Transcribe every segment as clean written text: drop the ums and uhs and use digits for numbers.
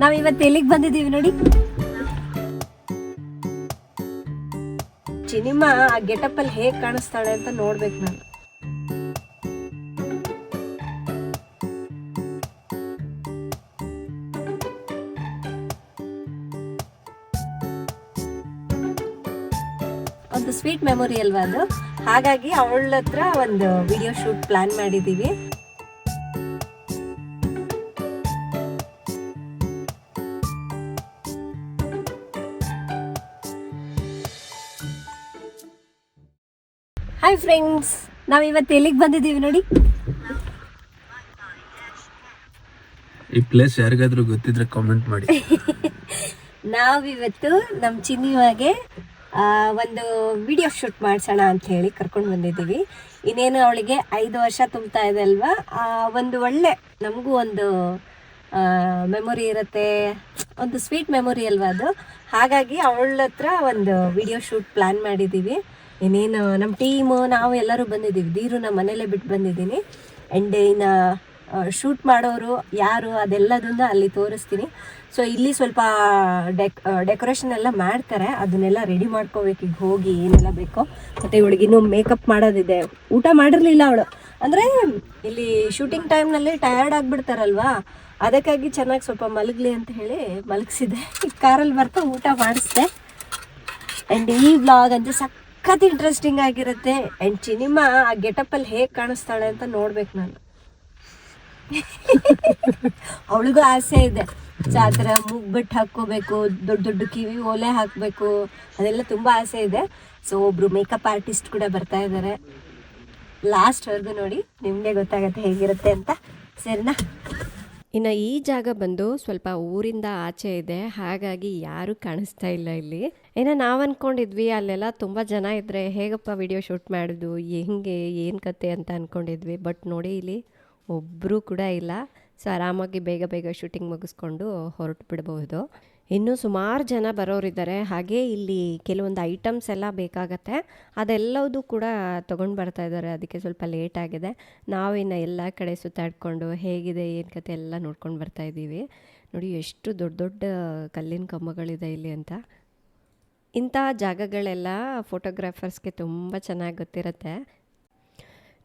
ನಾವಿವತ್ತು ಎಲ್ಲಿಗೆ ಬಂದಿದ್ದೀವಿ ನೋಡಿ. ಚಿನಿಮಾ ಆ ಗೆಟಪ್ ಅಲ್ಲಿ ಹೇಗ್ ಕಾಣಿಸ್ತಾಳೆ ಅಂತ ನೋಡ್ಬೇಕು ನಾನು. ಒಂದು ಸ್ವೀಟ್ ಮೆಮೊರಿ ಅಲ್ವಾ ಅದು, ಹಾಗಾಗಿ ಅವಳ ಹತ್ರ ಒಂದು ವಿಡಿಯೋ ಶೂಟ್ ಪ್ಲಾನ್ ಮಾಡಿದೀವಿ. ಹಾಯ್ ಫ್ರೆಂಡ್ಸ್, ನಾವಿವತ್ತು ಎಲ್ಲಿಗೆ ಬಂದಿದ್ದೀವಿ ನೋಡಿ. ಈ ಪ್ಲೇಸ್ ಯಾರಿಗಾದ್ರೂ ಗೊತ್ತಿದ್ರೆ ಕಾಮೆಂಟ್ ಮಾಡಿ. ನಾವಿವತ್ತು ನಮ್ಮ ಚಿನ್ನಿವಾಗೆ ಒಂದು ವಿಡಿಯೋ ಶೂಟ್ ಮಾಡಿಸೋಣ ಅಂತ ಹೇಳಿ ಕರ್ಕೊಂಡು ಬಂದಿದ್ದೀವಿ. ಇನ್ನೇನು ಅವಳಿಗೆ 5 ವರ್ಷ ತುಂಬ್ತಾ ಇದೆ ಅಲ್ವಾ, ಒಂದು ಒಳ್ಳೆ ನಮಗೂ ಒಂದು ಮೆಮೊರಿ ಇರುತ್ತೆ, ಒಂದು ಸ್ವೀಟ್ ಮೆಮೊರಿ ಅಲ್ವಾ ಅದು. ಹಾಗಾಗಿ ಅವಳ ಹತ್ರ ಒಂದು ವಿಡಿಯೋ ಶೂಟ್ ಪ್ಲ್ಯಾನ್ ಮಾಡಿದ್ದೀವಿ. ಇನ್ನೇನು ನಮ್ಮ ಟೀಮು ನಾವು ಎಲ್ಲರೂ ಬಂದಿದ್ದೀವಿ. ದೀರು ನಮ್ಮ ಮನೇಲೇ ಬಿಟ್ಟು ಬಂದಿದ್ದೀನಿ. ಆ್ಯಂಡ್ ಇನ್ನು ಶೂಟ್ ಮಾಡೋರು ಯಾರು ಅದೆಲ್ಲದನ್ನು ಅಲ್ಲಿ ತೋರಿಸ್ತೀನಿ. ಸೊ ಇಲ್ಲಿ ಸ್ವಲ್ಪ ಡೆಕೋರೇಷನ್ ಎಲ್ಲ ಮಾಡ್ತಾರೆ, ಅದನ್ನೆಲ್ಲ ರೆಡಿ ಮಾಡ್ಕೋಬೇಕು ಈಗ ಹೋಗಿ ಏನೆಲ್ಲ ಬೇಕೋ. ಮತ್ತು ಇವಳಿಗಿನ್ನೂ ಮೇಕಪ್ ಮಾಡೋದಿದೆ. ಊಟ ಮಾಡಿರಲಿಲ್ಲ ಅವಳು, ಅಂದರೆ ಇಲ್ಲಿ ಶೂಟಿಂಗ್ ಟೈಮ್ನಲ್ಲಿ ಟಯರ್ಡ್ ಆಗಿಬಿಡ್ತಾರಲ್ವಾ, ಅದಕ್ಕಾಗಿ ಚೆನ್ನಾಗಿ ಸ್ವಲ್ಪ ಮಲಗಲಿ ಅಂತ ಹೇಳಿ ಮಲಗಿಸಿದೆ. ಈಗ ಕಾರಲ್ಲಿ ಬರ್ತಾ ಊಟ ಮಾಡಿಸ್ದೆ. ಆ್ಯಂಡ್ ಈ ವ್ಲಾಗ್ ಅಂತೂ ಸಖತ್ ಇಂಟ್ರೆಸ್ಟಿಂಗ್ ಆಗಿರುತ್ತೆ. ಆ್ಯಂಡ್ ಚಿನಿಮಾ ಆ ಗೆಟಪ್ಪಲ್ಲಿ ಹೇಗೆ ಕಾಣಿಸ್ತಾಳೆ ಅಂತ ನೋಡ್ಬೇಕು ನಾನು. ಅವಳಿಗೂ ಆಸೆ ಇದೆ, ಸೊ ಆ ಥರ ಮುಗ್ಬಿಟ್ಟು ಹಾಕ್ಕೋಬೇಕು, ದೊಡ್ಡ ದೊಡ್ಡ ಕಿವಿ ಓಲೆ ಹಾಕಬೇಕು, ಅದೆಲ್ಲ ತುಂಬ ಆಸೆ ಇದೆ. ಸೊ ಒಬ್ಬರು ಮೇಕಪ್ ಆರ್ಟಿಸ್ಟ್ ಕೂಡ ಬರ್ತಾ ಇದ್ದಾರೆ. ಲಾಸ್ಟ್ವರೆಗೂ ನೋಡಿ, ನಿಮಗೆ ಗೊತ್ತಾಗತ್ತೆ ಹೇಗಿರುತ್ತೆ ಅಂತ. ಸರಿನಾ? ಇನ್ನು ಈ ಜಾಗ ಬಂದು ಸ್ವಲ್ಪ ಊರಿಂದ ಆಚೆ ಇದೆ, ಹಾಗಾಗಿ ಯಾರೂ ಕಾಣಿಸ್ತಾ ಇಲ್ಲ ಇಲ್ಲಿ. ಏನೋ ನಾವು ಅಂದ್ಕೊಂಡಿದ್ವಿ ಅಲ್ಲೆಲ್ಲ ತುಂಬ ಜನ ಇದ್ದರೆ ಹೇಗಪ್ಪ ವಿಡಿಯೋ ಶೂಟ್ ಮಾಡೋದು, ಹೆಂಗೆ ಏನು ಕತೆ ಅಂತ ಅಂದ್ಕೊಂಡಿದ್ವಿ. ಬಟ್ ನೋಡಿ ಇಲ್ಲಿ ಒಬ್ಬರೂ ಕೂಡ ಇಲ್ಲ. ಸೊ ಆರಾಮಾಗಿ ಬೇಗ ಬೇಗ ಶೂಟಿಂಗ್ ಮುಗಿಸ್ಕೊಂಡು ಹೊರಟು ಬಿಡ್ಬೋದು. ಇನ್ನೂ ಸುಮಾರು ಜನ ಬರೋರಿದ್ದಾರೆ. ಹಾಗೆ ಇಲ್ಲಿ ಕೆಲವೊಂದು ಐಟಮ್ಸ್ ಎಲ್ಲ ಬೇಕಾಗತ್ತೆ, ಅದೆಲ್ಲವೂ ಕೂಡ ತೊಗೊಂಡು ಬರ್ತಾ ಇದ್ದಾರೆ. ಅದಕ್ಕೆ ಸ್ವಲ್ಪ ಲೇಟ್ ಆಗಿದೆ. ನಾವಿನ್ನು ಎಲ್ಲ ಕಡೆ ಸುತ್ತಾಡ್ಕೊಂಡು ಹೇಗಿದೆ ಏನು ಕತೆ ಎಲ್ಲ ನೋಡ್ಕೊಂಡು ಬರ್ತಾ ಇದ್ದೀವಿ. ನೋಡಿ ಎಷ್ಟು ದೊಡ್ಡ ದೊಡ್ಡ ಕಲ್ಲಿನ ಕಂಬಗಳಿದೆ ಇಲ್ಲಿ ಅಂತ. ಇಂಥ ಜಾಗಗಳೆಲ್ಲ ಫೋಟೋಗ್ರಾಫರ್ಸ್ಗೆ ತುಂಬ ಚೆನ್ನಾಗಿ ಗೊತ್ತಿರುತ್ತೆ.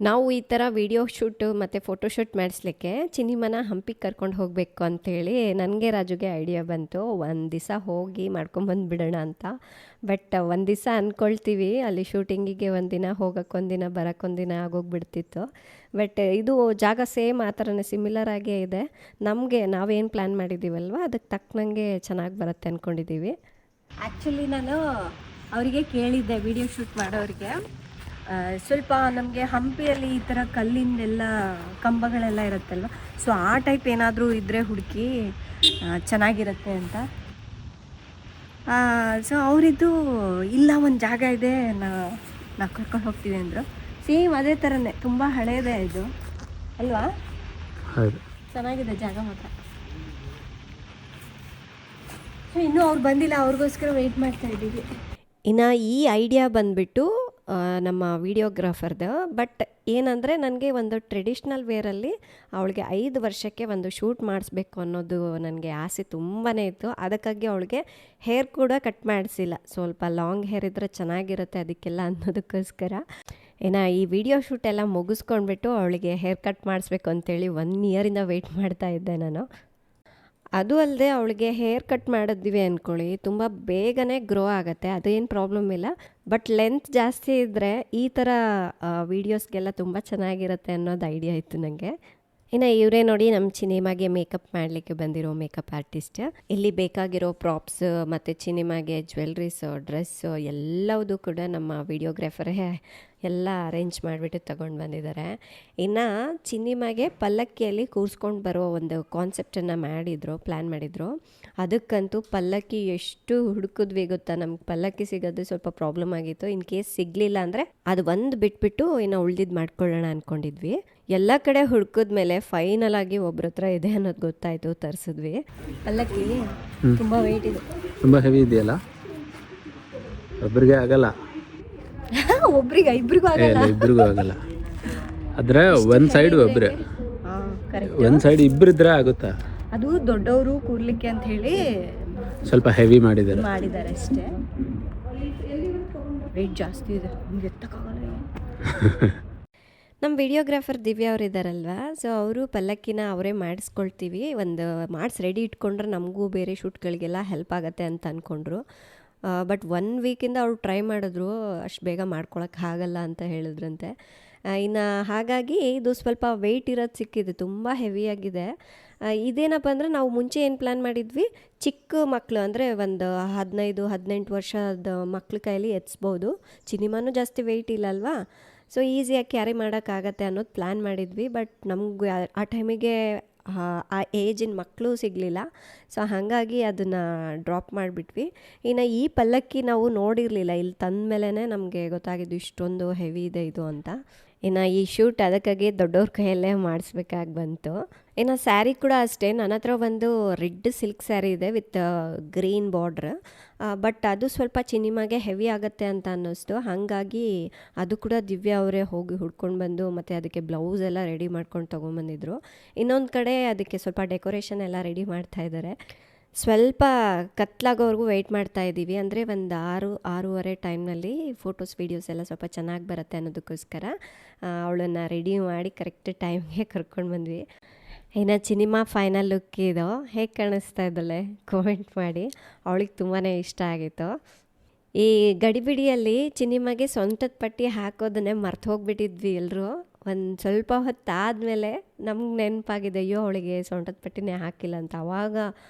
ನಾವು ಈ ಥರ ವಿಡಿಯೋ ಶೂಟು ಮತ್ತು ಫೋಟೋಶೂಟ್ ಮಾಡಿಸ್ಲಿಕ್ಕೆ ಚಿನಿಮನ ಹಂಪಿಗೆ ಕರ್ಕೊಂಡು ಹೋಗಬೇಕು ಅಂಥೇಳಿ ನನಗೆ ರಾಜುಗೆ ಐಡಿಯಾ ಬಂತು. ಒಂದು ದಿವಸ ಹೋಗಿ ಮಾಡ್ಕೊಂಬಂದುಬಿಡೋಣ ಅಂತ. ಬಟ್ ಒಂದು ದಿವಸ ಅಂದ್ಕೊಳ್ತೀವಿ, ಅಲ್ಲಿ ಶೂಟಿಂಗಿಗೆ ಒಂದಿನ ಹೋಗೋಕ್ಕೊಂದಿನ ಬರೋಕ್ಕೊಂದಿನ ಆಗೋಗ್ಬಿಡ್ತಿತ್ತು. ಬಟ್ ಇದು ಜಾಗ ಸೇಮ್ ಆ ಥರನೇ ಸಿಮಿಲರ್ ಆಗೇ ಇದೆ. ನಮಗೆ ನಾವೇನು ಪ್ಲ್ಯಾನ್ ಮಾಡಿದ್ದೀವಲ್ವ ಅದಕ್ಕೆ ತಕ್ಕನಂಗೆ ಚೆನ್ನಾಗಿ ಬರುತ್ತೆ ಅಂದ್ಕೊಂಡಿದ್ದೀವಿ. ಆ್ಯಕ್ಚುಲಿ ನಾನು ಅವರಿಗೆ ಕೇಳಿದ್ದೆ, ವಿಡಿಯೋ ಶೂಟ್ ಮಾಡೋರಿಗೆ, ಸ್ವಲ್ಪ ನಮಗೆ ಹಂಪಿಯಲ್ಲಿ ಈ ಥರ ಕಲ್ಲಿಂದೆಲ್ಲ ಕಂಬಗಳೆಲ್ಲ ಇರುತ್ತಲ್ವ, ಸೊ ಆ ಟೈಪ್ ಏನಾದರೂ ಇದ್ದರೆ ಹುಡುಕಿ ಚೆನ್ನಾಗಿರುತ್ತೆ ಅಂತ. ಸೊ ಅವರಿದ್ದು ಇಲ್ಲ ಒಂದು ಜಾಗ ಇದೆ, ನಾವು ಕರ್ಕೊಂಡು ಹೋಗ್ತೀವಿ ಅಂದರು. ಸೇಮ್ ಅದೇ ಥರನೇ, ತುಂಬ ಹಳೇದೇ ಇದು ಅಲ್ವಾ? ಚೆನ್ನಾಗಿದೆ ಜಾಗ ಮಾತ್ರ. ಸೊ ಇನ್ನೂ ಅವ್ರು ಬಂದಿಲ್ಲ, ಅವ್ರಿಗೋಸ್ಕರ ವೆಯ್ಟ್ ಮಾಡ್ತಾ ಇದ್ದೀವಿ. ಇನ್ನು ಈ ಐಡಿಯಾ ಬಂದುಬಿಟ್ಟು ನಮ್ಮ ವಿಡಿಯೋಗ್ರಾಫರ್ದು. ಬಟ್ ಏನಂದರೆ ನನಗೆ ಒಂದು ಟ್ರೆಡಿಷ್ನಲ್ ವೇರಲ್ಲಿ ಅವಳಿಗೆ 5 ವರ್ಷಕ್ಕೆ ಒಂದು ಶೂಟ್ ಮಾಡಿಸ್ಬೇಕು ಅನ್ನೋದು ನನಗೆ ಆಸೆ ತುಂಬಾ ಇತ್ತು. ಅದಕ್ಕಾಗಿ ಅವಳಿಗೆ ಹೇರ್ ಕೂಡ ಕಟ್ ಮಾಡಿಸಿಲ್ಲ, ಸ್ವಲ್ಪ ಲಾಂಗ್ ಹೇರ್ ಇದ್ದರೆ ಚೆನ್ನಾಗಿರುತ್ತೆ ಅದಕ್ಕೆಲ್ಲ ಅನ್ನೋದಕ್ಕೋಸ್ಕರ. ಇನ್ನು ಈ ವಿಡಿಯೋ ಶೂಟ್ ಎಲ್ಲ ಮುಗಿಸ್ಕೊಂಡ್ಬಿಟ್ಟು ಅವಳಿಗೆ ಹೇರ್ ಕಟ್ ಮಾಡಿಸ್ಬೇಕು ಅಂತೇಳಿ 1 ಇಯರಿಂದ ವೆಯ್ಟ್ ಮಾಡ್ತಾ ಇದ್ದೆ ನಾನು. ಅದು ಅಲ್ಲದೆ ಅವಳಿಗೆ ಹೇರ್ ಕಟ್ ಮಾಡಿದ್ವಿ ಅಂದ್ಕೊಳ್ಳಿ, ತುಂಬ ಬೇಗನೆ ಗ್ರೋ ಆಗುತ್ತೆ, ಅದೇನು ಪ್ರಾಬ್ಲಮ್ ಇಲ್ಲ. ಬಟ್ ಲೆಂತ್ ಜಾಸ್ತಿ ಇದ್ದರೆ ಈ ಥರ ವೀಡಿಯೋಸ್ಗೆಲ್ಲ ತುಂಬ ಚೆನ್ನಾಗಿರುತ್ತೆ ಅನ್ನೋದು ಐಡಿಯಾ ಇತ್ತು ನನಗೆ. ಇನ್ನು ಇವರೇ ನೋಡಿ ನಮ್ಮ ಚಿನಿಮಾಗೆ ಮೇಕಪ್ ಮಾಡಲಿಕ್ಕೆ ಬಂದಿರೋ ಮೇಕಪ್ ಆರ್ಟಿಸ್ಟ್. ಇಲ್ಲಿ ಬೇಕಾಗಿರೋ ಪ್ರಾಪ್ಸ್ ಮತ್ತು ಚಿನಿಮಾಗೆ ಜ್ಯುವೆಲ್ರೀಸು, ಡ್ರೆಸ್ಸು ಎಲ್ಲವೂ ಕೂಡ ನಮ್ಮ ವಿಡಿಯೋಗ್ರಾಫರೇ ಎಲ್ಲ ಅರೇಂಜ್ ಮಾಡಿಬಿಟ್ಟು ತಗೊಂಡು ಬಂದಿದ್ದಾರೆ. ಇನ್ನು ಚಿನಿಮಾಗೆ ಪಲ್ಲಕ್ಕಿಯಲ್ಲಿ ಕೂರಿಸ್ಕೊಂಡು ಬರೋ ಒಂದು ಕಾನ್ಸೆಪ್ಟನ್ನು ಪ್ಲ್ಯಾನ್ ಮಾಡಿದರು. ಅದಕ್ಕಂತೂ ಪಲ್ಲಕ್ಕಿ ಎಷ್ಟು ಹುಡುಕಿದ್ವಿ ಗೊತ್ತಾ, ನಮ್ಗೆ ಪಲ್ಲಕ್ಕಿ ಸಿಗೋದು ಸ್ವಲ್ಪ ಪ್ರಾಬ್ಲಮ್ ಆಗಿತ್ತು. ಇನ್ ಕೇಸ್ ಸಿಗಲಿಲ್ಲ ಅಂದರೆ ಅದು ಒಂದು ಬಿಟ್ಬಿಟ್ಟು ಇನ್ನು ಉಳ್ದಿದ್ದು ಮಾಡ್ಕೊಳ್ಳೋಣ ಅಂದ್ಕೊಂಡಿದ್ವಿ. ಎಲ್ಲ ಕಡೆ ಹುಡುಕಿದ್ಮೇಲೆ ಫೈನಲ್ ಆಗಿ ಒಬ್ರ ಹತ್ರ ಇದೆ ಅನ್ನೋದು ಗೊತ್ತಾಯಿತು, ತರಿಸಿದ್ವಿ. ಪಲ್ಲಕ್ಕಿ ತುಂಬ ವೆಯ್ಟ್ ಇದೆ, ತುಂಬ ಹೆವಿ ಇದೆಯಲ್ಲ, ಒಬ್ಬರಿಗೆ ಆಗಲ್ಲ, ಒಬ್ರಿಗೆ ಇಬ್ರಿಗೂ ಆಗಲ್ಲ, ಇಬ್ಬರಿಗೂ ಆಗಲ್ಲ. ಆದರೆ ಒಂದು ಸೈಡ್ ಒಬ್ಬರೇ, ಒಂದು ಸೈಡ್ ಇಬ್ಬರಿದ್ರೆ ಆಗುತ್ತಾ? ಅದು ದೊಡ್ಡವರು ಕೂರ್ಲಿಕ್ಕೆ ಅಂತ ಹೇಳಿ ಸ್ವಲ್ಪ ಹೆವಿ ಮಾಡಿದ್ದಾರೆ. ಮಾಡಿದ್ದಾರೆ ಅಷ್ಟೇ. ವೆಯ್ಟ್ ಜಾಸ್ತಿ ಇದೆ, ನಿಮ್ಗೆ ಎತ್ತಕ್ಕಾಗಲ್ಲ. ನಮ್ಮ ವಿಡಿಯೋಗ್ರಾಫರ್ ದಿವ್ಯಾ ಅವ್ರು ಇದ್ದಾರಲ್ವ, ಸೊ ಅವರು ಪಲ್ಲಕ್ಕಿನ ಅವರೇ ಮಾಡಿಸ್ಕೊಳ್ತೀವಿ, ಒಂದು ಮಾಡಿಸಿ ರೆಡಿ ಇಟ್ಕೊಂಡ್ರೆ ನಮಗೂ ಬೇರೆ ಶೂಟ್ಗಳಿಗೆಲ್ಲ ಹೆಲ್ಪ್ ಆಗುತ್ತೆ ಅಂತ ಅಂದ್ಕೊಂಡ್ರು. ಬಟ್ 1 ವೀಕಿಂದ ಅವ್ರು ಟ್ರೈ ಮಾಡಿದ್ರು, ಅಷ್ಟು ಬೇಗ ಮಾಡ್ಕೊಳಕ್ಕೆ ಆಗಲ್ಲ ಅಂತ ಹೇಳಿದ್ರಂತೆ. ಇನ್ನು ಹಾಗಾಗಿ ಇದು ಸ್ವಲ್ಪ ವೆಯ್ಟ್ ಇರೋದು ಸಿಕ್ಕಿದೆ, ತುಂಬ ಹೆವಿಯಾಗಿದೆ. ಇದೇನಪ್ಪ ಅಂದರೆ ನಾವು ಮುಂಚೆ ಏನು ಪ್ಲ್ಯಾನ್ ಮಾಡಿದ್ವಿ, ಚಿಕ್ಕ ಮಕ್ಕಳು ಅಂದರೆ ಒಂದು 15-18 ವರ್ಷದ ಮಕ್ಳ ಕೈಯಲ್ಲಿ ಎತ್ಸ್ಬೋದು, ಚಿನಿಮಾನು ಜಾಸ್ತಿ ವೆಯ್ಟ್ ಇಲ್ಲ ಅಲ್ವಾ, ಸೊ ಈಸಿಯಾಗಿ ಕ್ಯಾರಿ ಮಾಡೋಕ್ಕಾಗತ್ತೆ ಅನ್ನೋದು ಪ್ಲ್ಯಾನ್ ಮಾಡಿದ್ವಿ. ಬಟ್ ನಮಗೂ ಆ ಟೈಮಿಗೆ ಆ ಏಜಿನ ಮಕ್ಕಳು ಸಿಗಲಿಲ್ಲ, ಸೊ ಹಾಗಾಗಿ ಅದನ್ನು ಡ್ರಾಪ್ ಮಾಡಿಬಿಟ್ವಿ. ಇನ್ನು ಈ ಪಲ್ಲಕ್ಕಿ ನಾವು ನೋಡಿರಲಿಲ್ಲ, ಇಲ್ಲಿ ತಂದ ಮೇಲೇ ನಮಗೆ ಗೊತ್ತಾಗಿದ್ದು ಇಷ್ಟೊಂದು ಹೆವಿ ಇದೆ ಇದು ಅಂತ. ಇನ್ನು ಈ ಶೂಟ್ ಅದಕ್ಕಾಗಿ ದೊಡ್ಡವ್ರ ಕೈಯಲ್ಲೇ ಮಾಡಿಸ್ಬೇಕಾಗಿ ಬಂತು. ಇನ್ನು ಸ್ಯಾರಿ ಕೂಡ ಅಷ್ಟೇ, ನನ್ನ ಹತ್ರ ಒಂದು ರೆಡ್ ಸಿಲ್ಕ್ ಸ್ಯಾರಿ ಇದೆ ವಿತ್ ಗ್ರೀನ್ ಬಾರ್ಡ್ರ್, ಬಟ್ ಅದು ಸ್ವಲ್ಪ ಚಿನಿಮಾಗೆ ಹೆವಿ ಆಗುತ್ತೆ ಅಂತ ಅನ್ನಿಸ್ತು. ಹಾಗಾಗಿ ಅದು ಕೂಡ ದಿವ್ಯಾ ಅವರೇ ಹೋಗಿ ಹುಡ್ಕೊಂಡು ಬಂದು ಮತ್ತು ಅದಕ್ಕೆ ಬ್ಲೌಸ್ ಎಲ್ಲ ರೆಡಿ ಮಾಡ್ಕೊಂಡು ತೊಗೊಂಬಂದಿದ್ರು. ಇನ್ನೊಂದು ಕಡೆ ಅದಕ್ಕೆ ಸ್ವಲ್ಪ ಡೆಕೋರೇಷನ್ ಎಲ್ಲ ರೆಡಿ ಮಾಡ್ತಾಯಿದ್ದಾರೆ. ಸ್ವಲ್ಪ ಕತ್ಲಾಗೋವರೆಗೂ ವೆಯ್ಟ್ ಮಾಡ್ತಾ ಇದ್ದೀವಿ, ಅಂದರೆ ಒಂದು 6-6:30 ಟೈಮ್ನಲ್ಲಿ ಫೋಟೋಸ್ ವೀಡಿಯೋಸ್ ಎಲ್ಲ ಸ್ವಲ್ಪ ಚೆನ್ನಾಗಿ ಬರುತ್ತೆ ಅನ್ನೋದಕ್ಕೋಸ್ಕರ ಅವಳನ್ನು ರೆಡಿ ಮಾಡಿ ಕರೆಕ್ಟ್ ಟೈಮ್ಗೆ ಕರ್ಕೊಂಡು ಬಂದ್ವಿ. ಇನ್ನು ಚಿನಿಮಾ ಫೈನಲ್ ಲುಕ್ ಇದು, ಹೇಗೆ ಕಾಣಿಸ್ತಾ ಇದ್ದಾಳೆ ಕಾಮೆಂಟ್ ಮಾಡಿ, ಅವಳಿಗೆ ತುಂಬಾ ಇಷ್ಟ ಆಗಿತ್ತು. ಈ ಗಡಿಬಿಡಿಯಲ್ಲಿ ಚಿನಿಮಾಗೆ ಸೊಂಟದ ಪಟ್ಟಿ ಹಾಕೋದನ್ನೇ ಮರ್ತು ಹೋಗ್ಬಿಟ್ಟಿದ್ವಿ ಎಲ್ಲರೂ. ಒಂದು ಸ್ವಲ್ಪ ಹೊತ್ತಾದಮೇಲೆ ನಮ್ಗೆ ನೆನಪಾಗಿದೆ, ಅಯ್ಯೋ ಅವಳಿಗೆ ಸೊಂಟದ ಪಟ್ಟಿನೇ ಹಾಕಿಲ್ಲ ಅಂತ. ಆವಾಗ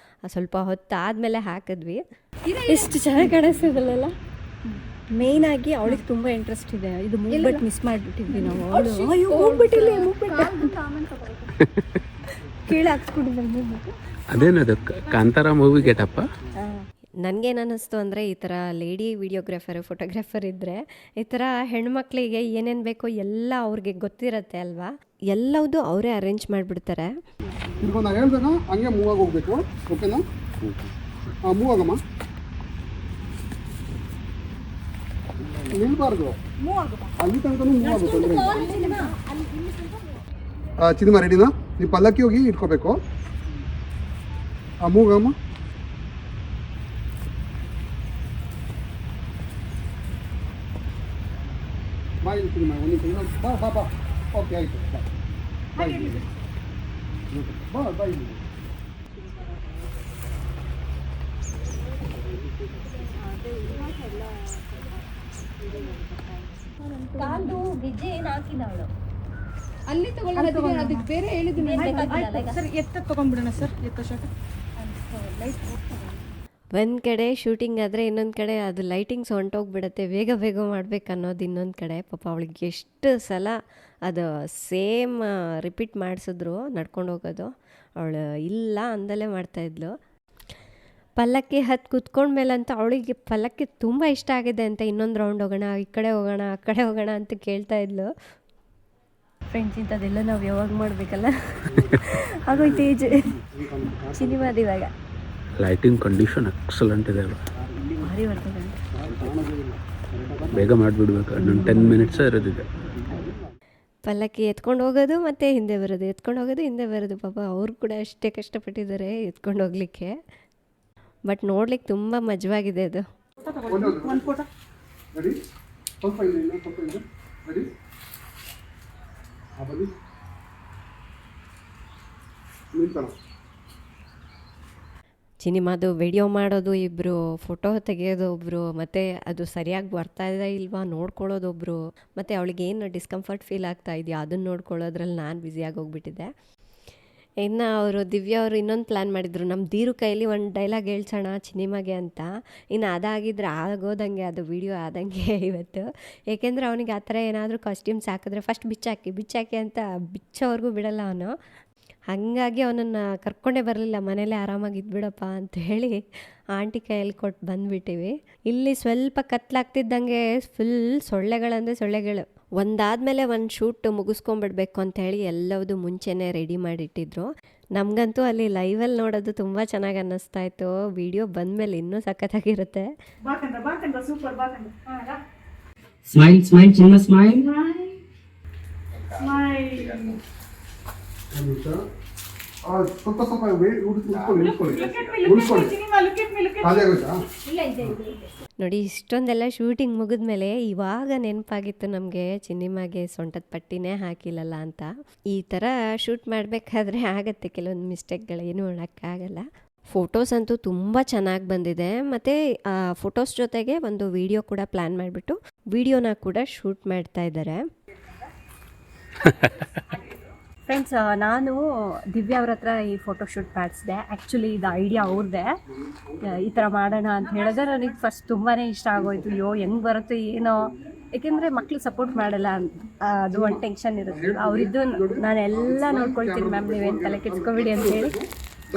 ಸ್ವಲ್ಪ ಹೊತ್ತಾದಮೇಲೆ ಹಾಕಿದ್ವಿ. ಎಷ್ಟು ಚೆನ್ನಾಗಿ ಕಾಣಿಸ್ತಿದಲ್ಲ. ಮೇಯ್ನಾಗಿ ಅವಳಿಗೆ ತುಂಬ ಇಂಟ್ರೆಸ್ಟ್ ಇದೆ, ಇದು ಮೂವ್ಮೆಂಟ್ ಮಿಸ್ ಮಾಡಿಬಿಟ್ಟಿದ್ವಿ ನಾವು. ಅವಳು ಹೋಗ್ಬಿಟ್ಟಿಲ್ಲ, ಕೀಳು ಹಾಕ್ಸ್ಬಿಟ್ಟಿದ್ದೆ. ಅದೇನದು ಕಾಂತಾರ ಮೂವಿ ಗೆಟಪ್ಪ. ನನಗೇನು ಅನ್ನಿಸ್ತು ಅಂದರೆ, ಈ ಥರ ಲೇಡಿ ವಿಡಿಯೋಗ್ರಾಫರ್ ಫೋಟೋಗ್ರಾಫರ್ ಇದ್ದರೆ ಈ ಥರ ಹೆಣ್ಮಕ್ಳಿಗೆ ಏನೇನು ಬೇಕೋ ಎಲ್ಲ ಅವ್ರಿಗೆ ಗೊತ್ತಿರತ್ತೆ ಅಲ್ವಾ, ಎಲ್ಲವುದು ಅವರೇ ಅರೇಂಜ್ ಮಾಡಿಬಿಡ್ತಾರೆ. ನಾನು ಹೇಳ್ದಾಗ ಹಂಗೆ ಮೂವ್ ಆಗಿ ಹೋಗ್ಬೇಕು, ಓಕೆನಾ? ಮೂವ್ ಆಗಮ್ಮ, ನಿಲ್ಬಾರ್ದು, ಅಲ್ಲಿ ತನಕ ಮೂವ್ ಆಗುತ್ತೆ. ಚಿನಿಮಾ ರೆಡಿನಾ? ನೀವು ಪಲ್ಲಕ್ಕಿ ಹೋಗಿ ಇಟ್ಕೋಬೇಕು. ಮೂವ್ ಆಗಮ್ಮ. ಬಾ ಇಲ್ಲಿ ಚಿನಿಮಾ, ಒಂದು ಬಾ ಬಾ. ಓಕೆ ಆಯಿತು, ಬಾ ಬಾ ಇಲ್ಲಿ. ಬಾ ಬಾ ಇಲ್ಲಿ. ಕಾಲು ಗೆಜ್ಜೆ ಏನು ಹಾಕಿದವಳು ಅಲ್ಲಿ ತಗೊಳ್ಳೋದು, ಅದಕ್ಕೆ ಬೇರೆ ಹೇಳಿದ್ದೀನಿ ಸರ್. ಎತ್ತ ತಗೊಂಡ್ಬಿಡೋಣ ಸರ್, ಎತ್ತ ಶಾಕ. ಒಂದು ಕಡೆ ಶೂಟಿಂಗ್ ಆದರೆ ಇನ್ನೊಂದು ಕಡೆ ಅದು ಲೈಟಿಂಗ್ಸ್ ಹೊಂಟೋಗ್ಬಿಡುತ್ತೆ, ಬೇಗ ಬೇಗ ಮಾಡ್ಬೇಕು ಅನ್ನೋದು ಇನ್ನೊಂದು ಕಡೆ. ಪಾಪ ಅವಳಿಗೆ ಎಷ್ಟು ಸಲ ಅದು ಸೇಮ್ ರಿಪೀಟ್ ಮಾಡಿಸಿದ್ರು ನಡ್ಕೊಂಡು ಹೋಗೋದು, ಅವಳು ಇಲ್ಲ ಅಂದಲೇ ಮಾಡ್ತಾಯಿದ್ಲು. ಪಲ್ಲಕ್ಕಿ ಹತ್ತು ಕುತ್ಕೊಂಡ್ಮೇಲಂತ ಅವಳಿಗೆ ಪಲ್ಲಕ್ಕಿ ತುಂಬ ಇಷ್ಟ ಆಗಿದೆ ಅಂತ, ಇನ್ನೊಂದು ರೌಂಡ್ ಹೋಗೋಣ, ಈ ಕಡೆ ಹೋಗೋಣ, ಆ ಕಡೆ ಹೋಗೋಣ ಅಂತ ಕೇಳ್ತಾಯಿದ್ಲು. ಫ್ರೆಂಡ್ಸ್, ಇಂಥದ್ದೆಲ್ಲ ನಾವು ಯಾವಾಗ ಮಾಡಬೇಕಲ್ಲ, ಆಗೋಯ್ತು ಏಜ್. ಸಿನಿಮಾದ ಇವಾಗ ಲೈಟಿಂಗ್ ಕಂಡೀಷನ್ ಎಕ್ಸಲೆಂಟ್ ಇದೆ, ಭಾರಿ ಬರ್ತದೆ. ಬೇಗ ಮಾಡಿಬಿಡ್ಬೇಕು, ಇನ್ನೊಂದು 10 ಮಿನಿಟ್ಸ್ ಇರೋದಿದೆ. ಪಲ್ಲಕ್ಕಿ ಎತ್ಕೊಂಡು ಹೋಗೋದು ಮತ್ತು ಹಿಂದೆ ಬರೋದು, ಎತ್ಕೊಂಡು ಹೋಗೋದು ಹಿಂದೆ ಬರೋದು. ಪಾಪ ಅವ್ರು ಕೂಡ ಅಷ್ಟೇ ಕಷ್ಟಪಟ್ಟಿದ್ದಾರೆ ಎತ್ಕೊಂಡು ಹೋಗ್ಲಿಕ್ಕೆ. ಬಟ್ ನೋಡ್ಲಿಕ್ಕೆ ತುಂಬ ಮಜವಾಗಿದೆ ಅದು. ಒಂದು ಫೋಟೋ ರೆಡಿ? ಸ್ವಲ್ಪ ಇದೆ, ಇನ್ನೊಂದು ಸ್ವಲ್ಪ ಇದೆ. ರೆಡಿ? ಬನ್ನಿ, ನಿಲ್ಸೋಣ. ಸಿನಿಮಾದು ವಿಡಿಯೋ ಮಾಡೋದು ಇಬ್ಬರು, ಫೋಟೋ ತೆಗೆಯೋದು ಒಬ್ಬರು, ಮತ್ತು ಅದು ಸರಿಯಾಗಿ ಬರ್ತಾ ಇದೆ ಇಲ್ವಾ ನೋಡ್ಕೊಳ್ಳೋದು ಒಬ್ಬರು, ಮತ್ತು ಅವಳಿಗೆ ಏನು ಡಿಸ್ಕಂಫರ್ಟ್ ಫೀಲ್ ಆಗ್ತಾ ಇದೆಯಾ ಅದನ್ನು ನೋಡ್ಕೊಳ್ಳೋದ್ರಲ್ಲಿ ನಾನು ಬ್ಯುಸಿಯಾಗಿ ಹೋಗ್ಬಿಟ್ಟಿದ್ದೆ. ಇನ್ನು ಅವರು ದಿವ್ಯಾ ಅವರು ಇನ್ನೊಂದು ಪ್ಲ್ಯಾನ್ ಮಾಡಿದರು, ನಮ್ಮ ಧೀರು ಕೈಲಿ ಒಂದು ಡೈಲಾಗ್ ಹೇಳ್ಸೋಣ ಸಿನಿಮಾಗೆ ಅಂತ. ಇನ್ನು ಅದಾಗಿದ್ದರೆ ಆಗೋದಂಗೆ, ಅದು ವಿಡಿಯೋ ಆದಂಗೆ ಇವತ್ತು. ಏಕೆಂದರೆ ಅವನಿಗೆ ಆ ಥರ ಏನಾದರೂ ಕಾಸ್ಟ್ಯೂಮ್ಸ್ ಹಾಕಿದ್ರೆ ಫಸ್ಟ್ ಬಿಚ್ಚಾಕಿ ಅಂತ ಬಿಚ್ಚೋವರೆಗೂ ಬಿಡಲ್ಲ ಅವನು. ಹಾಗಾಗಿ ಅವನನ್ನು ಕರ್ಕೊಂಡೇ ಬರಲಿಲ್ಲ, ಮನೇಲೇ ಆರಾಮಾಗಿ ಇದ್ಬಿಡಪ್ಪ ಅಂತ ಹೇಳಿ ಆಂಟಿ ಕೈಯಲ್ಲಿ ಕೊಟ್ಟು ಬಂದುಬಿಟ್ಟಿವಿ. ಇಲ್ಲಿ ಸ್ವಲ್ಪ ಕತ್ಲಾಗ್ತಿದ್ದಂಗೆ ಫುಲ್ ಸೊಳ್ಳೆಗಳಂದರೆ ಸೊಳ್ಳೆಗಳು. ಒಂದಾದಮೇಲೆ ಒಂದು ಶೂಟ್ ಮುಗಿಸ್ಕೊಂಬಿಡ್ಬೇಕು ಅಂತ ಹೇಳಿ ಎಲ್ಲವುದು ಮುಂಚೆನೇ ರೆಡಿ ಮಾಡಿಟ್ಟಿದ್ರು. ನಮಗಂತೂ ಅಲ್ಲಿ ಲೈವಲ್ಲಿ ನೋಡೋದು ತುಂಬ ಚೆನ್ನಾಗಿ ಅನ್ನಿಸ್ತಾ ಇತ್ತು. ವಿಡಿಯೋ ಬಂದಮೇಲೆ ಇನ್ನೂ ಸಖತ್ತಾಗಿರುತ್ತೆ. ಸ್ಮೈಲ್ ಸ್ಮೈಲ್ ಚಿನ್ನ ಸ್ಮೈಲ್. ಸ್ವಲ್ಪ ಸ್ವಲ್ಪ ಉಳಿಸ್ಕೊಳ್ಳಿ ಅದೇ ಆಗುತ್ತಾ? ನೋಡಿ ಇಷ್ಟೊಂದೆಲ್ಲ ಶೂಟಿಂಗ್ ಮುಗಿದ್ಮೇಲೆ ಇವಾಗ ನೆನಪಾಗಿತ್ತು ನಮಗೆ ಚಿನ್ನಿಮಾಗೆ ಸೊಂಟದ ಪಟ್ಟಿನೇ ಹಾಕಿಲ್ಲಲ್ಲ ಅಂತ. ಈ ಥರ ಶೂಟ್ ಮಾಡಬೇಕಾದ್ರೆ ಆಗತ್ತೆ ಕೆಲವೊಂದು ಮಿಸ್ಟೇಕ್ಗಳು, ಏನೂ ಮಾಡೋಕ್ಕಾಗಲ್ಲ. ಫೋಟೋಸ್ ಅಂತೂ ತುಂಬ ಚೆನ್ನಾಗಿ ಬಂದಿದೆ. ಮತ್ತು ಫೋಟೋಸ್ ಜೊತೆಗೆ ಒಂದು ವಿಡಿಯೋ ಕೂಡ ಪ್ಲ್ಯಾನ್ ಮಾಡಿಬಿಟ್ಟು ವಿಡಿಯೋನ ಕೂಡ ಶೂಟ್ ಮಾಡ್ತಾ ಇದ್ದಾರೆ. ಫ್ರೆಂಡ್ಸ್, ನಾನು ದಿವ್ಯಾ ಅವ್ರ ಹತ್ರ ಈ ಫೋಟೋ ಶೂಟ್ ಮಾಡಿಸಿದೆ. ಆ್ಯಕ್ಚುಲಿ ಇದು ಐಡಿಯಾ ಅವ್ರದ್ದೇ, ಈ ಥರ ಮಾಡೋಣ ಅಂತ ಹೇಳಿದ್ರೆ ನನಗೆ ಫಸ್ಟ್ ತುಂಬಾ ಇಷ್ಟ ಆಗೋಯ್ತು. ಅಯ್ಯೋ ಹೆಂಗೆ ಬರುತ್ತೋ ಏನೋ, ಏಕೆಂದರೆ ಮಕ್ಕಳು ಸಪೋರ್ಟ್ ಮಾಡಲ್ಲ, ಅದು ಒಂದು ಟೆನ್ಷನ್ ಇರುತ್ತೆ. ಅವರಿದ್ದು ನಾನೆಲ್ಲ ನೋಡ್ಕೊಳ್ತೀನಿ ಮ್ಯಾಮ್, ನೀವೇನು ತಲೆ ಕೆಡ್ಸ್ಕೊಬೇಡಿ ಅಂತ ಹೇಳಿ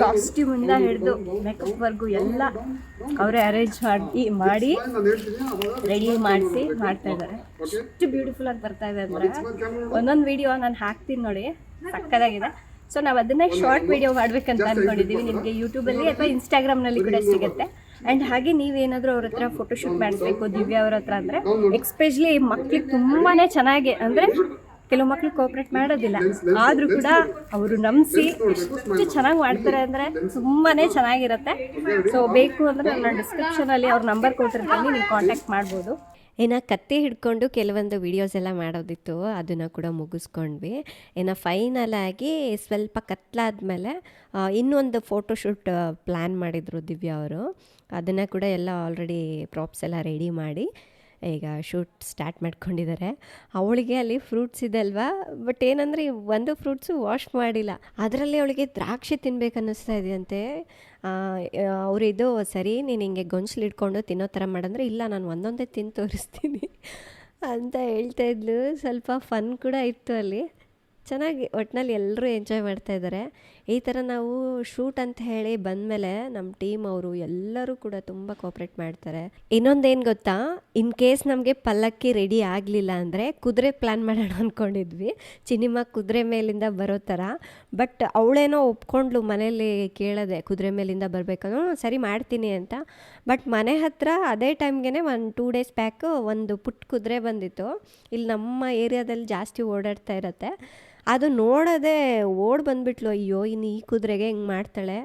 ಕಾಸ್ಟ್ಯೂಮಿಂದ ಹಿಡಿದು ಮೇಕಪ್ವರೆಗೂ ಎಲ್ಲ ಅವರೇ ಅರೇಂಜ್ ಮಾಡಿ ರೆಡಿ ಮಾಡಿಸಿ ಮಾಡ್ತಾ ಇದ್ದಾರೆ. ಎಷ್ಟು ಬ್ಯೂಟಿಫುಲ್ ಆಗಿ ಬರ್ತಾ ಇದೆ ಅಂದರೆ ಒಂದೊಂದು ವಿಡಿಯೋ ನಾನು ಹಾಕ್ತೀನಿ ನೋಡಿ, ಸಕ್ಕದಾಗಿದೆ. ಸೊ ನಾವು ಅದನ್ನೇ ಶಾರ್ಟ್ ವಿಡಿಯೋ ಮಾಡಬೇಕಂತ ಅಂದ್ಕೊಂಡಿದ್ದೀವಿ. ನಿಮಗೆ ಯೂಟ್ಯೂಬಲ್ಲಿ ಅಥವಾ ಇನ್ಸ್ಟಾಗ್ರಾಮ್ನಲ್ಲಿ ಕೂಡ ಸಿಗುತ್ತೆ. ಆ್ಯಂಡ್ ಹಾಗೆ ನೀವೇನಾದರೂ ಅವ್ರ ಹತ್ರ ಫೋಟೋಶೂಟ್ ಮಾಡಿಸ್ಬೇಕು ದಿವ್ಯಾ ಅವ್ರ ಹತ್ರ ಅಂದರೆ, ಎಕ್ಸ್ಪೆಷಲಿ ಮಕ್ಳಿಗೆ ತುಂಬಾ ಚೆನ್ನಾಗಿ, ಅಂದರೆ ಕೆಲವು ಮಕ್ಳು ಕೋಆಪ್ರೇಟ್ ಮಾಡೋದಿಲ್ಲ, ಆದರೂ ಕೂಡ ಅವರು ನಂಬಿಸಿ ಎಷ್ಟು ಚೆನ್ನಾಗಿ ಮಾಡ್ತಾರೆ ಅಂದರೆ ತುಂಬಾ ಚೆನ್ನಾಗಿರುತ್ತೆ. ಸೊ ಬೇಕು ಅಂದರೆ ನಾನು ಡಿಸ್ಕ್ರಿಪ್ಷನಲ್ಲಿ ಅವ್ರ ನಂಬರ್ ಕೊಟ್ಟಿರ್ತೀನಿ, ನೀವು ಕಾಂಟ್ಯಾಕ್ಟ್ ಮಾಡ್ಬೋದು. ಇನ್ನು ಕತ್ತಿ ಹಿಡ್ಕೊಂಡು ಕೆಲವೊಂದು ವೀಡಿಯೋಸ್ ಎಲ್ಲ ಮಾಡೋದಿತ್ತು, ಅದನ್ನು ಕೂಡ ಮುಗಿಸ್ಕೊಂಡ್ವಿ. ಇನ್ನು ಫೈನಲ್ ಆಗಿ ಸ್ವಲ್ಪ ಕತ್ಲಾದ್ಮೇಲೆ ಇನ್ನೊಂದು ಫೋಟೋಶೂಟ್ ಪ್ಲ್ಯಾನ್ ಮಾಡಿದರು ದಿವ್ಯಾ ಅವರು. ಅದನ್ನು ಕೂಡ ಎಲ್ಲ ಆಲ್ರೆಡಿ ಪ್ರಾಪ್ಸ್ ಎಲ್ಲ ರೆಡಿ ಮಾಡಿ ಈಗ ಶೂಟ್ ಸ್ಟಾರ್ಟ್ ಮಾಡ್ಕೊಂಡಿದ್ದಾರೆ. ಅವಳಿಗೆ ಅಲ್ಲಿ ಫ್ರೂಟ್ಸ್ ಇದೆ ಅಲ್ವಾ, ಬಟ್ ಏನಂದರೆ ಒಂದು ಫ್ರೂಟ್ಸು ವಾಶ್ ಮಾಡಿಲ್ಲ. ಅದರಲ್ಲಿ ಅವಳಿಗೆ ದ್ರಾಕ್ಷಿ ತಿನ್ಬೇಕು ಅನ್ನಿಸ್ತಾ ಇದೆಯಂತೆ. ಅವರಿದು ಸರಿ ನೀನು ಹಿಂಗೆ ಗೊಂಚಲು ಇಟ್ಕೊಂಡು ತಿನ್ನೋ ಥರ ಮಾಡಂದರೆ, ಇಲ್ಲ ನಾನು ಒಂದೊಂದೇ ತಿಂದು ತೋರಿಸ್ತೀನಿ ಅಂತ ಹೇಳ್ತಾ ಇದ್ಲು. ಸ್ವಲ್ಪ ಫನ್ ಕೂಡ ಇತ್ತು ಅಲ್ಲಿ. ಚೆನ್ನಾಗಿ ಒಟ್ಟಿನಲ್ಲಿ ಎಲ್ಲರೂ ಎಂಜಾಯ್ ಮಾಡ್ತಾಯಿದ್ದಾರೆ. ಈ ಥರ ನಾವು ಶೂಟ್ ಅಂತ ಹೇಳಿ ಬಂದಮೇಲೆ ನಮ್ಮ ಟೀಮ್ ಅವರು ಎಲ್ಲರೂ ಕೂಡ ತುಂಬ ಕೋಆಪ್ರೇಟ್ ಮಾಡ್ತಾರೆ. ಇನ್ನೊಂದೇನು ಗೊತ್ತಾ, ಇನ್ ಕೇಸ್ ನಮಗೆ ಪಲ್ಲಕ್ಕಿ ರೆಡಿ ಆಗಲಿಲ್ಲ ಅಂದರೆ ಕುದುರೆ ಪ್ಲ್ಯಾನ್ ಮಾಡೋಣ ಅಂದ್ಕೊಂಡಿದ್ವಿ, ಚಿನ್ನಿಮ್ಮ ಕುದುರೆ ಮೇಲಿಂದ ಬರೋ ಥರ. ಬಟ್ ಅವಳೇನೋ ಒಪ್ಕೊಂಡ್ಲು, ಮನೇಲಿ ಕೇಳದೆ ಕುದುರೆ ಮೇಲಿಂದ ಬರಬೇಕನ್ನೋ, ಸರಿ ಮಾಡ್ತೀನಿ ಅಂತ. ಬಟ್ ಮನೆ ಹತ್ರ ಅದೇ ಟೈಮ್ಗೆ ಒಂದು 2 ಡೇಸ್ ಬ್ಯಾಕು ಒಂದು ಪುಟ್ಟ ಕುದುರೆ ಬಂದಿತ್ತು. ಇಲ್ಲಿ ನಮ್ಮ ಏರಿಯಾದಲ್ಲಿ ಜಾಸ್ತಿ ಓಡಾಡ್ತಾ ಇರತ್ತೆ. ಅದು ನೋಡೋದೇ ಓಡಿ ಬಂದುಬಿಟ್ಲು. ಅಯ್ಯೋ ಇನ್ನು ಈ ಕುದುರೆಗೆ ಹೆಂಗೆ ಮಾಡ್ತಾಳೆ,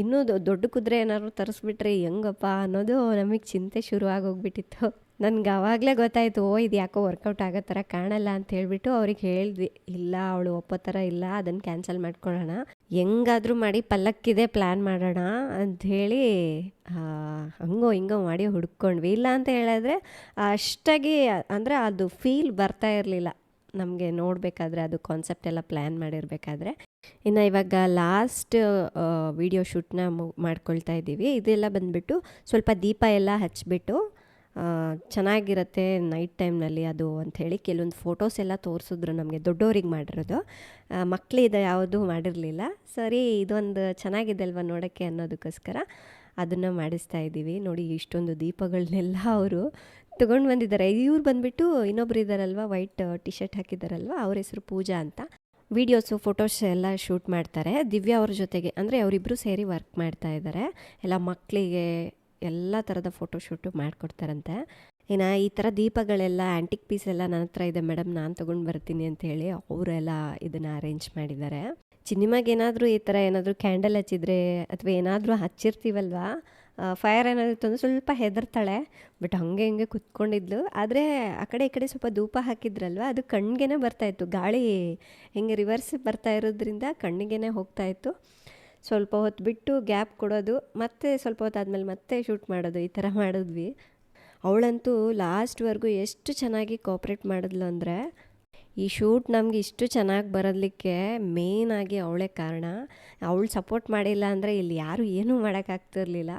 ಇನ್ನೂ ದೊಡ್ಡ ಕುದುರೆ ಏನಾದ್ರು ತರಿಸ್ಬಿಟ್ರೆ ಹೆಂಗಪ್ಪ ಅನ್ನೋದು ನಮಗೆ ಚಿಂತೆ ಶುರು ಆಗೋಗ್ಬಿಟ್ಟಿತ್ತು. ನನಗೆ ಆವಾಗಲೇ ಗೊತ್ತಾಯಿತು, ಇದು ಯಾಕೋ ವರ್ಕೌಟ್ ಆಗೋ ಥರ ಕಾಣಲ್ಲ ಅಂತ ಹೇಳ್ಬಿಟ್ಟು ಅವ್ರಿಗೆ ಹೇಳಿದ್ವಿ, ಇಲ್ಲ ಅವಳು ಒಪ್ಪೋ ಥರ ಇಲ್ಲ, ಅದನ್ನು ಕ್ಯಾನ್ಸಲ್ ಮಾಡ್ಕೊಳ್ಳೋಣ, ಹೆಂಗಾದರೂ ಮಾಡಿ ಪಲ್ಲಕ್ಕಿದೆ ಪ್ಲ್ಯಾನ್ ಮಾಡೋಣ ಅಂಥೇಳಿ ಹಂಗೋ ಹಿಂಗೋ ಮಾಡಿ ಹುಡ್ಕೊಂಡ್ವಿ. ಇಲ್ಲ ಅಂತ ಹೇಳಿದ್ರೆ ಅಷ್ಟಾಗಿ ಅಂದರೆ ಅದು ಫೀಲ್ ಬರ್ತಾ ಇರಲಿಲ್ಲ ನಮಗೆ ನೋಡಬೇಕಾದ್ರೆ, ಅದು ಕಾನ್ಸೆಪ್ಟ್ ಎಲ್ಲ ಪ್ಲ್ಯಾನ್ ಮಾಡಿರಬೇಕಾದ್ರೆ. ಇನ್ನು ಇವಾಗ ಲಾಸ್ಟ್ ವಿಡಿಯೋ ಶೂಟ್ನ ಮಾಡ್ಕೊಳ್ತಾ ಇದ್ದೀವಿ. ಇದೆಲ್ಲ ಬಂದುಬಿಟ್ಟು ಸ್ವಲ್ಪ ದೀಪ ಎಲ್ಲ ಹಚ್ಬಿಟ್ಟು ಚೆನ್ನಾಗಿರುತ್ತೆ ನೈಟ್ ಟೈಮ್ನಲ್ಲಿ ಅದು ಅಂಥೇಳಿ ಕೆಲವೊಂದು ಫೋಟೋಸ್ ಎಲ್ಲ ತೋರಿಸಿದ್ರು ನಮಗೆ, ದೊಡ್ಡವ್ರಿಗೆ ಮಾಡಿರೋದು. ಮಕ್ಕಳಿದು ಯಾವುದೂ ಮಾಡಿರಲಿಲ್ಲ. ಸರಿ ಇದೊಂದು ಚೆನ್ನಾಗಿದೆ ಅಲ್ವ ನೋಡೋಕ್ಕೆ ಅನ್ನೋದಕ್ಕೋಸ್ಕರ ಅದನ್ನು ಮಾಡಿಸ್ತಾ ಇದ್ದೀವಿ. ನೋಡಿ ಇಷ್ಟೊಂದು ದೀಪಗಳನ್ನೆಲ್ಲ ಅವರು ತೊಗೊಂಡು ಬಂದಿದ್ದಾರೆ. ಇವ್ರು ಬಂದುಬಿಟ್ಟು ಇನ್ನೊಬ್ರು ಇದ್ದಾರಲ್ವ, ವೈಟ್ ಟಿ ಶರ್ಟ್ ಹಾಕಿದ್ದಾರಲ್ವ, ಅವ್ರ ಹೆಸರು ಪೂಜಾ ಅಂತ. ವೀಡಿಯೋಸು ಫೋಟೋಸ್ ಎಲ್ಲ ಶೂಟ್ ಮಾಡ್ತಾರೆ ದಿವ್ಯಾ ಅವ್ರ ಜೊತೆಗೆ, ಅಂದರೆ ಅವರಿಬ್ಬರು ಸೇರಿ ವರ್ಕ್ ಮಾಡ್ತಾ ಇದ್ದಾರೆ. ಎಲ್ಲ ಮಕ್ಕಳಿಗೆ ಎಲ್ಲ ಥರದ ಫೋಟೋಶೂಟು ಮಾಡಿಕೊಡ್ತಾರಂತೆ. ಇನ್ನು ಈ ಥರ ದೀಪಗಳೆಲ್ಲ ಆ್ಯಂಟಿಕ್ ಪೀಸ್ ಎಲ್ಲ ನನ್ನ ಹತ್ರ ಇದೆ ಮೇಡಮ್, ನಾನು ತೊಗೊಂಡು ಬರ್ತೀನಿ ಅಂಥೇಳಿ ಅವರೆಲ್ಲ ಇದನ್ನು ಅರೇಂಜ್ ಮಾಡಿದ್ದಾರೆ. ಚಿನ್ನಿಮಾಗೆ ಏನಾದರೂ ಈ ಥರ ಏನಾದರೂ ಕ್ಯಾಂಡಲ್ ಹಚ್ಚಿದ್ರೆ ಅಥವಾ ಏನಾದರೂ ಹಚ್ಚಿರ್ತೀವಲ್ವ, ಫೈರ್ ಏನಾದರೂ ತಂದು ಸ್ವಲ್ಪ ಹೆದರ್ತಾಳೆ. ಬಟ್ ಹಾಗೆ ಹಿಂಗೆ ಕುತ್ಕೊಂಡಿದ್ಲು. ಆದರೆ ಆ ಕಡೆ ಈ ಕಡೆ ಸ್ವಲ್ಪ ಧೂಪ ಹಾಕಿದ್ರಲ್ವ, ಅದು ಕಣ್ಣಿಗೆ ಬರ್ತಾಯಿತ್ತು. ಗಾಳಿ ಹಿಂಗೆ ರಿವರ್ಸ್ ಬರ್ತಾ ಇರೋದ್ರಿಂದ ಕಣ್ಣಿಗೆ ಹೋಗ್ತಾಯಿತ್ತು. ಸ್ವಲ್ಪ ಹೊತ್ತು ಬಿಟ್ಟು ಗ್ಯಾಪ್ ಕೊಡೋದು, ಮತ್ತೆ ಸ್ವಲ್ಪ ಹೊತ್ತಾದ್ಮೇಲೆ ಮತ್ತೆ ಶೂಟ್ ಮಾಡೋದು, ಈ ಥರ ಮಾಡಿದ್ವಿ. ಅವಳಂತೂ ಲಾಸ್ಟ್ವರೆಗೂ ಎಷ್ಟು ಚೆನ್ನಾಗಿ ಕೋಆಪ್ರೇಟ್ ಮಾಡಿದ್ಲು ಅಂದರೆ, ಈ ಶೂಟ್ ನಮಗೆ ಇಷ್ಟು ಚೆನ್ನಾಗಿ ಬರೋದಕ್ಕೆ ಮೇಯ್ನಾಗಿ ಅವಳೇ ಕಾರಣ. ಅವಳು ಸಪೋರ್ಟ್ ಮಾಡಿಲ್ಲ ಅಂದರೆ ಇಲ್ಲಿ ಯಾರೂ ಏನೂ ಮಾಡೋಕ್ಕಾಗ್ತಿರ್ಲಿಲ್ಲ.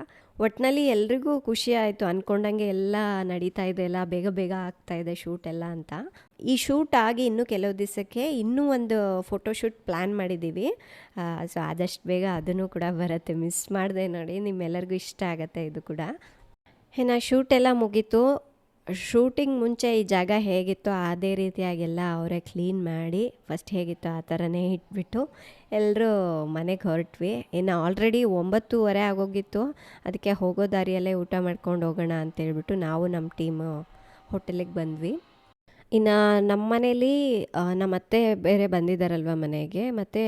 ಒಟ್ಟಿನಲ್ಲಿ ಎಲ್ರಿಗೂ ಖುಷಿ ಆಯಿತು, ಅಂದ್ಕೊಂಡಂಗೆ ಎಲ್ಲ ನಡೀತಾ ಇದೆ, ಎಲ್ಲ ಬೇಗ ಬೇಗ ಆಗ್ತಾಯಿದೆ ಶೂಟ್ ಎಲ್ಲ ಅಂತ. ಈ ಶೂಟ್ ಆಗಿ ಇನ್ನೂ ಕೆಲವು ದಿವಸಕ್ಕೆ ಇನ್ನೂ ಒಂದು ಫೋಟೋಶೂಟ್ ಪ್ಲ್ಯಾನ್ ಮಾಡಿದ್ದೀವಿ. ಸೊ ಆದಷ್ಟು ಬೇಗ ಅದನ್ನು ಕೂಡ ಬರುತ್ತೆ, ಮಿಸ್ ಮಾಡಿದೆ ನೋಡಿ. ನಿಮ್ಮೆಲ್ಲರಿಗೂ ಇಷ್ಟ ಆಗುತ್ತೆ ಇದು ಕೂಡ. ಇನ್ನು ಶೂಟ್ ಎಲ್ಲ ಮುಗೀತು. ಶೂಟಿಂಗ್ ಮುಂಚೆ ಈ ಜಾಗ ಹೇಗಿತ್ತೋ ಅದೇ ರೀತಿಯಾಗೆಲ್ಲ ಅವರೇ ಕ್ಲೀನ್ ಮಾಡಿ ಫಸ್ಟ್ ಹೇಗಿತ್ತು ಆ ಥರನೇ ಇಟ್ಬಿಟ್ಟು ಎಲ್ಲರೂ ಮನೆಗೆ ಹೊರಟ್ವಿ. ಇನ್ನು ಆಲ್ರೆಡಿ 9:30 ಆಗೋಗಿತ್ತು. ಅದಕ್ಕೆ ಹೋಗೋ ದಾರಿಯಲ್ಲೇ ಊಟ ಮಾಡ್ಕೊಂಡು ಹೋಗೋಣ ಅಂತೇಳ್ಬಿಟ್ಟು ನಾವು ನಮ್ಮ ಟೀಮು ಹೋಟೆಲಿಗೆ ಬಂದ್ವಿ. ಇನ್ನು ನಮ್ಮ ಮನೇಲಿ ನಮ್ಮ ಅತ್ತೆ ಬೇರೆ ಬಂದಿದ್ದಾರಲ್ವ ಮನೆಗೆ, ಮತ್ತು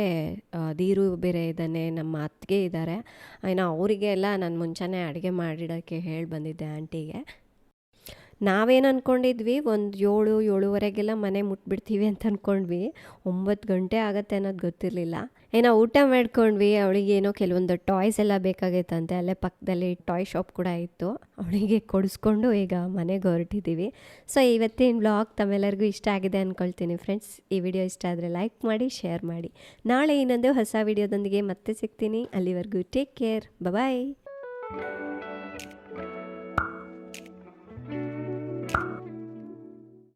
ದೀರು ಬೇರೆ ಇದ್ದಾನೆ, ನಮ್ಮ ಅತ್ತಿಗೆ ಇದ್ದಾರೆ. ಇನ್ನು ಅವರಿಗೆ ಎಲ್ಲ ನಾನು ಮುಂಚೆನೇ ಅಡುಗೆ ಮಾಡಿಡೋಕ್ಕೆ ಹೇಳಿ ಬಂದಿದ್ದೆ ಆಂಟಿಗೆ. ನಾವೇನು ಅಂದ್ಕೊಂಡಿದ್ವಿ, ಒಂದು 7-7:30ಗೆಲ್ಲ ಮನೆ ಮುಟ್ಬಿಡ್ತೀವಿ ಅಂತ ಅಂದ್ಕೊಂಡ್ವಿ. 9 ಗಂಟೆ ಆಗುತ್ತೆ ಅನ್ನೋದು ಗೊತ್ತಿರಲಿಲ್ಲ. ಏನೋ ಊಟ ಮಾಡ್ಕೊಂಡ್ವಿ. ಅವಳಿಗೇನೋ ಕೆಲವೊಂದು ಟಾಯ್ಸ್ ಎಲ್ಲ ಬೇಕಾಗೈತಂತೆ, ಅಲ್ಲೇ ಪಕ್ಕದಲ್ಲಿ ಟಾಯ್ ಶಾಪ್ ಕೂಡ ಇತ್ತು. ಅವಳಿಗೆ ಕೊಡಿಸ್ಕೊಂಡು ಈಗ ಮನೆಗೆ ಹೊರಟಿದ್ದೀವಿ. ಸೊ ಇವತ್ತಿನ ವ್ಲಾಗ್ ತಮ್ಮೆಲ್ಲರಿಗೂ ಇಷ್ಟ ಆಗಿದೆ ಅಂದ್ಕೊಳ್ತೀನಿ ಫ್ರೆಂಡ್ಸ್. ಈ ವಿಡಿಯೋ ಇಷ್ಟ ಆದರೆ ಲೈಕ್ ಮಾಡಿ, ಶೇರ್ ಮಾಡಿ. ನಾಳೆ ಇನ್ನೊಂದು ಹೊಸ ವಿಡಿಯೋದೊಂದಿಗೆ ಮತ್ತೆ ಸಿಗ್ತೀನಿ. ಅಲ್ಲಿವರೆಗೂ ಟೇಕ್ ಕೇರ್, ಬಾಯ್.